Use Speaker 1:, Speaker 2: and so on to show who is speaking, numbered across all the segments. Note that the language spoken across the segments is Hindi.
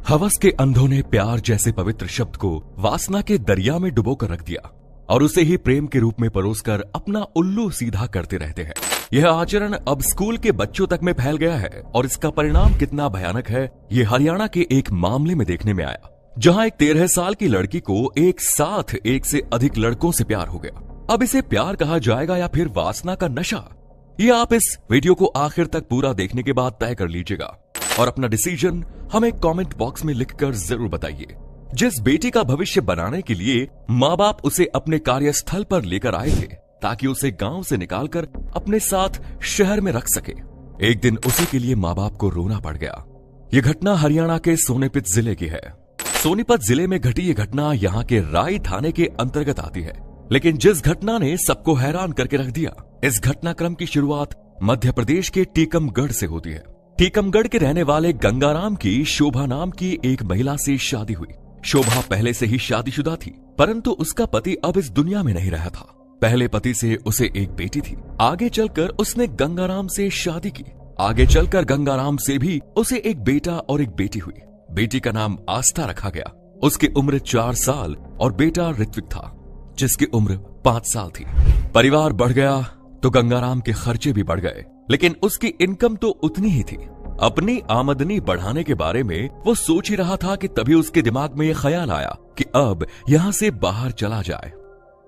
Speaker 1: हवस के अंधों ने प्यार जैसे पवित्र शब्द को वासना के दरिया में डुबोकर रख दिया और उसे ही प्रेम के रूप में परोसकर अपना उल्लू सीधा करते रहते हैं। यह आचरण अब स्कूल के बच्चों तक में फैल गया है और इसका परिणाम कितना भयानक है, ये हरियाणा के एक मामले में देखने में आया, जहां एक 13 साल की लड़की को एक साथ एक से अधिक लड़कों से प्यार हो गया। अब इसे प्यार कहा जाएगा या फिर वासना का नशा, ये आप इस वीडियो को आखिर तक पूरा देखने के बाद तय कर लीजिएगा और अपना डिसीजन हमें कमेंट बॉक्स में लिखकर जरूर बताइए। जिस बेटी का भविष्य बनाने के लिए माँ बाप उसे अपने कार्यस्थल पर लेकर आए थे ताकि उसे गांव से निकालकर अपने साथ शहर में रख सके, एक दिन उसी के लिए माँ बाप को रोना पड़ गया। ये घटना हरियाणा के सोनीपत जिले की है। सोनीपत जिले में घटी ये घटना यहाँ के राई थाने के अंतर्गत आती है, लेकिन जिस घटना ने सबको हैरान करके रख दिया, इस घटनाक्रम की शुरुआत मध्य प्रदेश के टीकमगढ़ से होती है। टीकमगढ़ के रहने वाले गंगाराम की शोभा नाम की एक महिला से शादी हुई। शोभा पहले से ही शादीशुदा थी, परंतु उसका पति अब इस दुनिया में नहीं रहा था। पहले पति से उसे एक बेटी थी। आगे चलकर उसने गंगाराम से शादी की। आगे चलकर गंगाराम से भी उसे एक बेटा और एक बेटी हुई। बेटी का नाम आस्था रखा गया। उसकी उम्र 4 साल और बेटा ऋत्विक था, जिसकी उम्र 5 साल थी। परिवार बढ़ गया तो गंगाराम के खर्चे भी बढ़ गए, लेकिन उसकी इनकम तो उतनी ही थी। अपनी आमदनी बढ़ाने के बारे में वो सोच ही रहा था कि तभी उसके दिमाग में यह ख्याल आया कि अब यहाँ से बाहर चला जाए।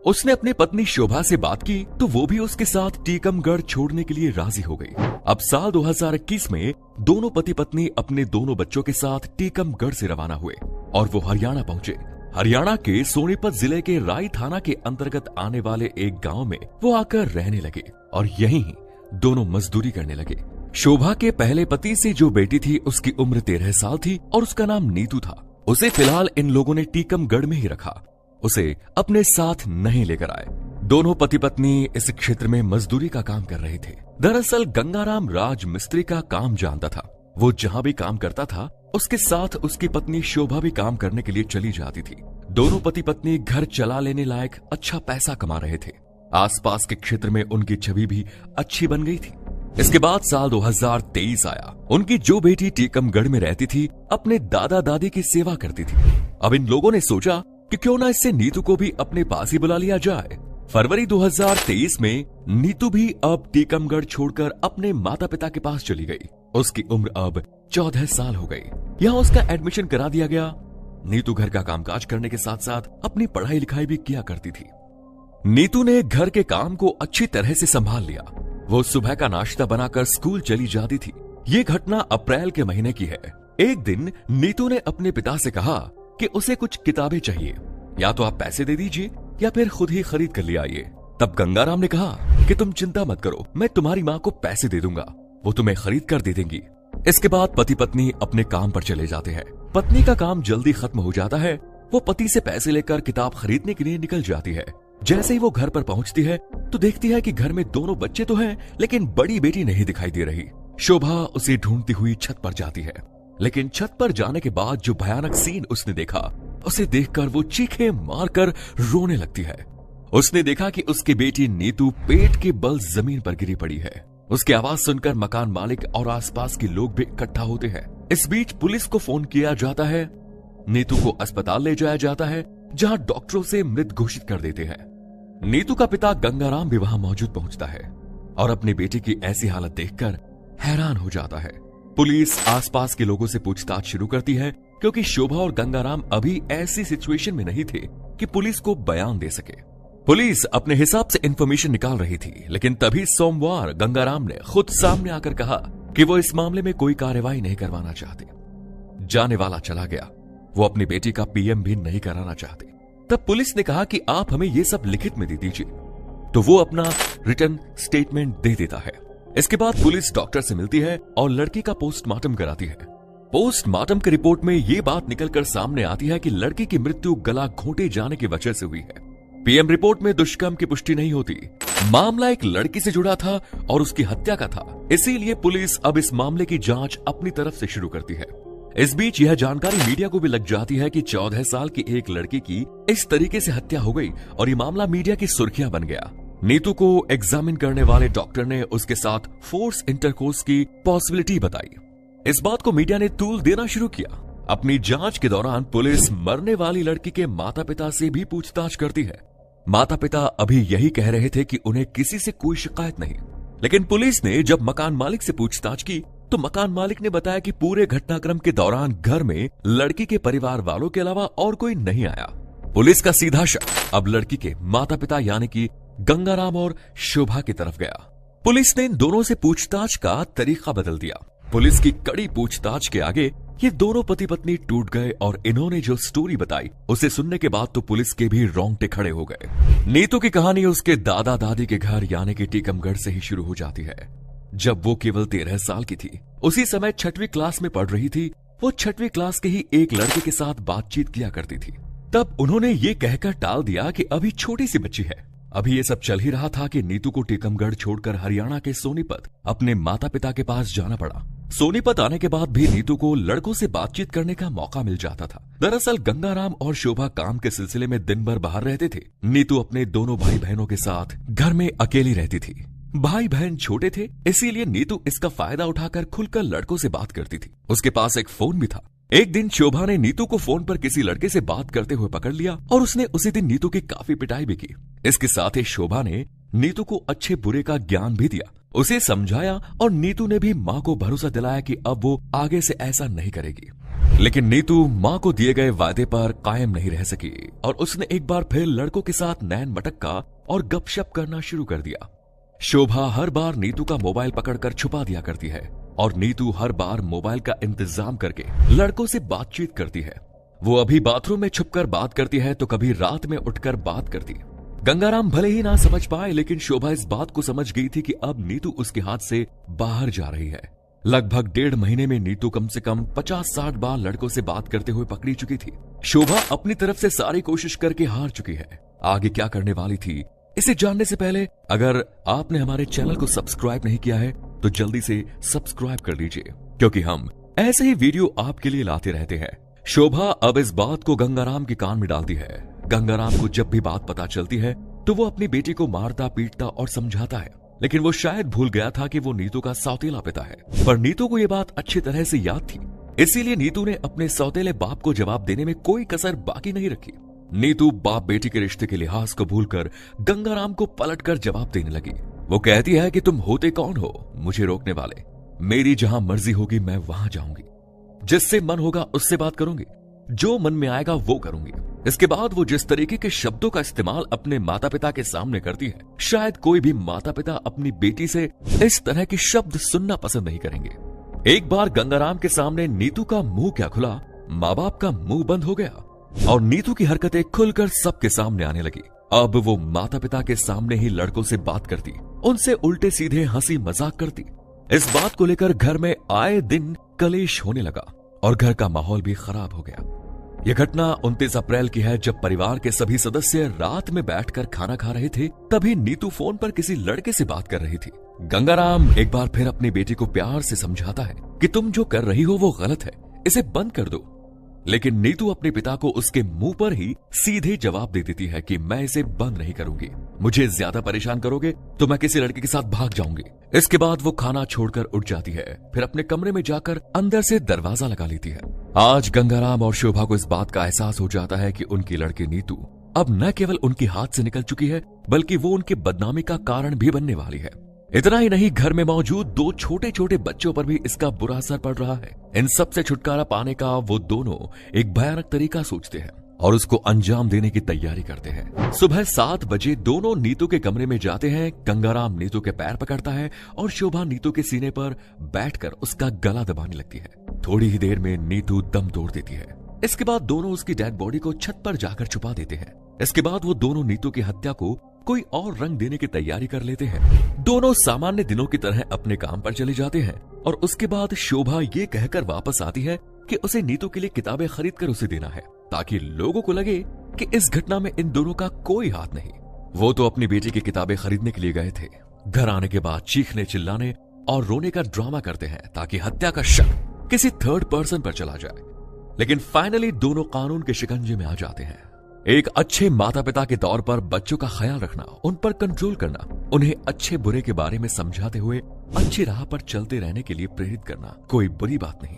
Speaker 1: उसने अपनी पत्नी शोभा से बात की तो वो भी उसके साथ टीकमगढ़ छोड़ने के लिए राजी हो गई। अब साल 2021 में दोनों पति पत्नी अपने दोनों बच्चों के साथ टीकमगढ़ से रवाना हुए और वो हरियाणा पहुंचे। हरियाणा के सोनीपत जिले के राई थाना के अंतर्गत आने वाले एक गांव में वो आकर रहने लगे और यहीं दोनों मजदूरी करने लगे। शोभा के पहले पति से जो बेटी थी उसकी उम्र 13 साल थी और उसका नाम नीतू था। उसे फिलहाल इन लोगों ने टीकमगढ़ में ही रखा, उसे अपने साथ नहीं लेकर आए। दोनों पति पत्नी इस क्षेत्र में मजदूरी का काम कर रहे थे। दरअसल गंगाराम राज मिस्त्री का काम जानता था। वो जहाँ भी काम करता था उसके साथ उसकी पत्नी शोभा भी काम करने के लिए चली जाती थी। दोनों पति पत्नी घर चला लेने लायक अच्छा पैसा कमा रहे थे। आसपास के क्षेत्र में उनकी छवि भी अच्छी बन गई थी। इसके बाद साल 2023 आया। उनकी जो बेटी टीकमगढ़ में रहती थी अपने दादा दादी की सेवा करती थी। अब इन लोगों ने सोचा कि क्यों ना इससे नीतू को भी अपने पास ही बुला लिया जाए। फरवरी 2023 में नीतू भी अब टीकमगढ़ छोड़कर अपने माता पिता के पास चली गई। उसकी उम्र अब 14 साल हो गई। यहाँ उसका एडमिशन करा दिया गया। नीतू घर का कामकाज करने के साथ साथ अपनी पढ़ाई लिखाई भी किया करती थी। नीतू ने घर के काम को अच्छी तरह से संभाल लिया। वो सुबह का नाश्ता बनाकर स्कूल चली जाती थी। ये घटना अप्रैल के महीने की है। एक दिन नीतू ने अपने पिता से कहा कि उसे कुछ किताबें चाहिए, या तो आप पैसे दे दीजिए या फिर खुद ही खरीद कर ले आइए। तब गंगाराम ने कहा कि तुम चिंता मत करो, मैं तुम्हारी माँ को पैसे दे दूंगा, वो तुम्हें खरीद कर दे देंगी। इसके बाद पति पत्नी अपने काम पर चले जाते हैं। पत्नी का काम जल्दी खत्म हो जाता है। वो पति से पैसे लेकर किताब खरीदने के लिए निकल जाती है। जैसे ही वो घर पर पहुंचती है तो देखती है कि घर में दोनों बच्चे तो हैं, लेकिन बड़ी बेटी नहीं दिखाई दे रही। शोभा उसे ढूंढती हुई छत पर जाती है, लेकिन छत पर जाने के बाद जो भयानक सीन उसने देखा, उसे देखकर वो चीखें मारकर रोने लगती है। उसने देखा कि उसकी बेटी नीतू पेट के बल जमीन पर गिरी पड़ी है। उसकी आवाज सुनकर मकान मालिक और आसपास के लोग भी इकट्ठा होते हैं। इस बीच पुलिस को फोन किया जाता है। नीतू को अस्पताल ले जाया जाता है, जहां डॉक्टरों से मृत घोषित कर देते हैं। नीतू का पिता गंगाराम भी वहां मौजूद पहुंचता है और अपनी बेटी की ऐसी हालत देखकर हैरान हो जाता है। पुलिस आसपास के लोगों से पूछताछ शुरू करती है, क्योंकि शोभा और गंगाराम अभी ऐसी सिचुएशन में नहीं थे कि पुलिस को बयान दे सके। पुलिस अपने हिसाब से इंफॉर्मेशन निकाल रही थी, लेकिन तभी सोमवार गंगाराम ने खुद सामने आकर कहा कि वो इस मामले में कोई कार्रवाई नहीं करवाना चाहते। जाने वाला चला गया, वो अपनी बेटी का पीएम भी नहीं कराना चाहते। तब पुलिस ने कहा कि आप हमें ये सब लिखित में दे दीजिए, तो वो अपना रिटर्न स्टेटमेंट दे देता है। इसके बाद पुलिस डॉक्टर से मिलती है और लड़की का पोस्टमार्टम कराती है। पोस्टमार्टम की रिपोर्ट में ये बात निकलकर सामने आती है कि लड़की की मृत्यु गला घोंटे जाने की वजह से हुई है। पीएम रिपोर्ट में दुष्कर्म की पुष्टि नहीं होती। मामला एक लड़की से जुड़ा था और उसकी हत्या का था, इसीलिए पुलिस अब इस मामले की जांच अपनी तरफ से शुरू करती है। इस बीच यह जानकारी मीडिया को भी लग जाती है कि 14 साल की एक लड़की की इस तरीके से हत्या हो गई और ये मामला मीडिया की सुर्खियां बन गया। नीतू को एग्जामिन करने वाले डॉक्टर ने उसके साथ फोर्स इंटरकोर्स की पॉसिबिलिटी बताई। इस बात को मीडिया ने तूल देना शुरू किया। अपनी जांच के दौरान पुलिस मरने वाली लड़की के माता पिता से भी पूछताछ करती है। माता पिता अभी यही कह रहे थे कि उन्हें किसी से कोई शिकायत नहीं, लेकिन पुलिस ने जब मकान मालिक से पूछताछ की तो मकान मालिक ने बताया कि पूरे घटनाक्रम के दौरान घर में लड़की के परिवार वालों के अलावा और कोई नहीं आया। पुलिस का सीधा शक अब लड़की के माता पिता यानी कि गंगाराम और शोभा की तरफ गया। पुलिस ने इन दोनों से पूछताछ का तरीका बदल दिया। पुलिस की कड़ी पूछताछ के आगे ये दोनों पति पत्नी टूट गए और इन्होंने जो स्टोरी बताई उसे सुनने के बाद तो पुलिस के भी रोंगटे खड़े हो गए। नीतू की कहानी उसके दादा दादी के घर यानी कि टीकमगढ़ से ही शुरू हो जाती है। जब वो केवल 13 साल की थी, उसी समय 6वीं क्लास में पढ़ रही थी। वो 6वीं क्लास के ही एक लड़के के साथ बातचीत किया करती थी। तब उन्होंने ये कहकर टाल दिया कि अभी छोटी सी बच्ची है। अभी ये सब चल ही रहा था कि नीतू को टीकमगढ़ छोड़कर हरियाणा के सोनीपत अपने माता पिता के पास जाना पड़ा। सोनीपत आने के बाद भी नीतू को लड़कों से बातचीत करने का मौका मिल जाता था। दरअसल गंगाराम और शोभा काम के सिलसिले में दिन भर बाहर रहते थे। नीतू अपने दोनों भाई बहनों के साथ घर में अकेली रहती थी। भाई बहन छोटे थे, इसीलिए नीतू इसका फायदा उठाकर खुलकर लड़कों से बात करती थी। उसके पास एक फोन भी था। एक दिन शोभा ने नीतू को फोन पर किसी लड़के से बात करते हुए पकड़ लिया और उसने उसी दिन नीतू की काफी पिटाई भी की। इसके साथ ही शोभा ने नीतू को अच्छे बुरे का ज्ञान भी दिया, उसे समझाया और नीतू ने भी माँ को भरोसा दिलाया कि अब वो आगे से ऐसा नहीं करेगी। लेकिन नीतू माँ को दिए गए वादे पर कायम नहीं रह सकी और उसने एक बार फिर लड़कों के साथ नैन मटक्का और गपशप करना शुरू कर दिया। शोभा हर बार नीतू का मोबाइल पकड़कर छुपा दिया करती है और नीतू हर बार मोबाइल का इंतजाम करके लड़कों से बातचीत करती है। वो अभी बाथरूम में छुपकर बात करती है तो कभी रात में उठकर बात करती। गंगाराम भले ही ना समझ पाए, लेकिन शोभा इस बात को समझ गई थी कि अब नीतू उसके हाथ से बाहर जा रही है। लगभग 1.5 महीने में नीतू कम से कम 50-60 बार लड़कों से बात करते हुए पकड़ी चुकी थी। शोभा अपनी तरफ से सारी कोशिश करके हार चुकी है। आगे क्या करने वाली थी इसे जानने से पहले अगर आपने हमारे चैनल को सब्सक्राइब नहीं किया है तो जल्दी से सब्सक्राइब कर लीजिए, क्योंकि हम ऐसे ही वीडियो आपके लिए लाते रहते हैं। शोभा अब इस बात को गंगाराम के कान में डालती है। गंगाराम को जब भी बात पता चलती है तो वो अपनी बेटी को मारता पीटता और समझाता है, लेकिन वो शायद भूल गया था कि वो नीतू का सौतेला पिता है। पर नीतू को ये बात अच्छी तरह से याद थी, इसीलिए नीतू ने अपने सौतेले बाप को जवाब देने में कोई कसर बाकी नहीं रखी। नीतू बाप बेटी के रिश्ते के लिहाज को भूलकर गंगाराम को पलटकर जवाब देने लगी। वो कहती है कि तुम होते कौन हो मुझे रोकने वाले? मेरी जहां मर्जी होगी मैं वहां जाऊंगी, जिससे मन होगा उससे बात करूंगी, जो मन में आएगा वो करूंगी। इसके बाद वो जिस तरीके के शब्दों का इस्तेमाल अपने माता पिता के सामने करती है, शायद कोई भी माता पिता अपनी बेटी से इस तरह के शब्द सुनना पसंद नहीं करेंगे। एक बार गंगाराम के सामने नीतू का मुंह क्या खुला, माँ बाप का मुंह बंद हो गया और नीतू की हरकतें खुलकर सबके सामने आने लगी। अब वो माता पिता के सामने ही लड़कों से बात करती, उनसे उल्टे सीधे हंसी मजाक करती। इस बात को लेकर घर में आए दिन कलेश होने लगा और घर का माहौल भी खराब हो गया। यह घटना 29 अप्रैल की है, जब परिवार के सभी सदस्य रात में बैठकर खाना खा रहे थे। तभी नीतू फोन पर किसी लड़के से बात कर रही थी। गंगाराम एक बार फिर अपनी बेटी को प्यार से समझाता है कि तुम जो कर रही हो वो गलत है, इसे बंद कर दो। लेकिन नीतू अपने पिता को उसके मुंह पर ही सीधे जवाब दे देती है कि मैं इसे बंद नहीं करूंगी, मुझे ज्यादा परेशान करोगे तो मैं किसी लड़के के साथ भाग जाऊंगी। इसके बाद वो खाना छोड़कर उठ जाती है, फिर अपने कमरे में जाकर अंदर से दरवाजा लगा लेती है। आज गंगाराम और शोभा को इस बात का एहसास हो जाता है कि उनकी लड़की नीतू अब न केवल उनके हाथ से निकल चुकी है, बल्कि वो उनकी बदनामी का कारण भी बनने वाली है। इतना ही नहीं, घर में मौजूद 2 छोटे छोटे बच्चों पर भी इसका बुरा असर पड़ रहा है। इन सब से छुटकारा पाने का वो दोनों एक भयानक तरीका सोचते हैं और उसको अंजाम देने की तैयारी करते हैं। सुबह 7 बजे दोनों नीतू के कमरे में जाते हैं। गंगाराम नीतू के पैर पकड़ता है और शोभा नीतू के सीने पर बैठकर उसका गला दबाने लगती है। थोड़ी ही देर में नीतू दम तोड़ देती है। इसके बाद दोनों उसकी डेड बॉडी को छत पर जाकर छुपा देते हैं। इसके बाद वो दोनों नीतू की हत्या को कोई और रंग देने की तैयारी कर लेते हैं। दोनों सामान्य दिनों की तरह अपने काम पर चले जाते हैं और उसके बाद शोभा ये कहकर वापस आती है कि उसे नीतू के लिए किताबें खरीद कर उसे देना है, ताकि लोगों को लगे कि इस घटना में इन दोनों का कोई हाथ नहीं। वो तो अपनी बेटी की किताबें खरीदने के लिए गए थे। घर आने के बाद चीखने चिल्लाने और रोने का ड्रामा करते हैं ताकि हत्या का शक किसी थर्ड पर्सन पर चला जाए। लेकिन फाइनली दोनों कानून के शिकंजे में आ जाते हैं। एक अच्छे माता पिता के तौर पर बच्चों का ख्याल रखना, उन पर कंट्रोल करना, उन्हें अच्छे बुरे के बारे में समझाते हुए अच्छी राह पर चलते रहने के लिए प्रेरित करना कोई बुरी बात नहीं।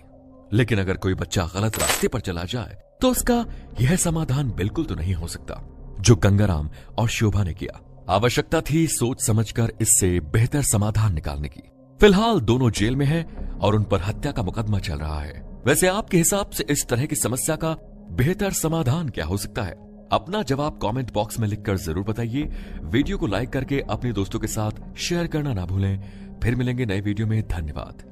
Speaker 1: लेकिन अगर कोई बच्चा गलत रास्ते पर चला जाए तो उसका यह समाधान बिल्कुल तो नहीं हो सकता जो गंगाराम और शोभा ने किया। आवश्यकता थी सोच समझकर इससे बेहतर समाधान निकालने की। फिलहाल दोनों जेल में हैं और उन पर हत्या का मुकदमा चल रहा है। वैसे आपके हिसाब से इस तरह की समस्या का बेहतर समाधान क्या हो सकता है? अपना जवाब कमेंट बॉक्स में लिखकर जरूर बताइए। वीडियो को लाइक करके अपने दोस्तों के साथ शेयर करना ना भूलें। फिर मिलेंगे नए वीडियो में। धन्यवाद।